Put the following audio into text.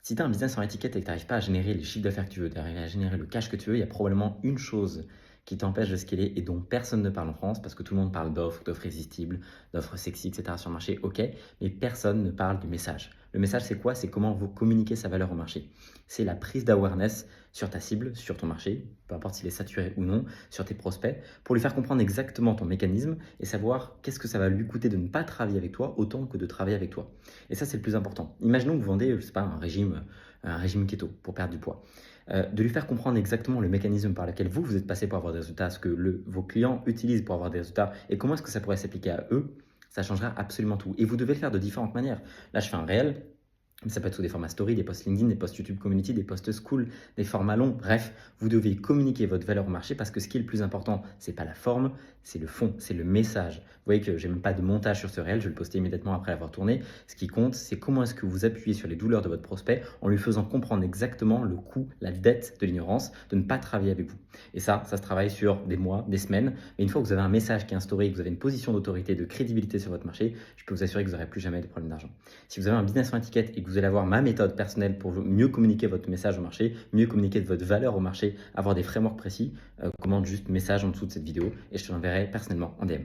Si tu as un business en étiquette et que tu n'arrives pas à générer les chiffres d'affaires que tu veux, d'arriver à générer le cash que tu veux, il y a probablement une chose qui t'empêche de scaler et dont personne ne parle en France, parce que tout le monde parle d'offres, d'offres irrésistibles, d'offres sexy, etc. sur le marché, ok, mais personne ne parle du message. Le message, c'est quoi? C'est comment vous communiquer sa valeur au marché. C'est la prise d'awareness sur ta cible, sur ton marché, peu importe s'il est saturé ou non, sur tes prospects, pour lui faire comprendre exactement ton mécanisme et savoir qu'est-ce que ça va lui coûter de ne pas travailler avec toi autant que de travailler avec toi. Et ça, c'est le plus important. Imaginons que vous vendez, je sais pas, un régime keto pour perdre du poids. De lui faire comprendre exactement le mécanisme par lequel vous êtes passé pour avoir des résultats, ce que vos clients utilisent pour avoir des résultats et comment est-ce que ça pourrait s'appliquer à eux, ça changera absolument tout. Et vous devez le faire de différentes manières. Là, je fais un réel. Ça peut être sous des formats story, des posts LinkedIn, des posts YouTube Community, des posts school, des formats longs. Bref, vous devez communiquer votre valeur au marché parce que ce qui est le plus important, c'est pas la forme, c'est le fond, c'est le message. Vous voyez que j'ai même pas de montage sur ce réel, je vais le poster immédiatement après l'avoir tourné. Ce qui compte, c'est comment est-ce que vous appuyez sur les douleurs de votre prospect en lui faisant comprendre exactement le coût, la dette de l'ignorance, de ne pas travailler avec vous. Et ça se travaille sur des mois, des semaines. Mais une fois que vous avez un message qui est instauré, que vous avez une position d'autorité, de crédibilité sur votre marché, je peux vous assurer que vous n'aurez plus jamais de problème d'argent. Si vous avez un business en étiquette et que vous allez avoir ma méthode personnelle pour mieux communiquer votre message au marché, mieux communiquer votre valeur au marché, avoir des frameworks précis, commande juste message en dessous de cette vidéo et je te l'enverrai personnellement en DM.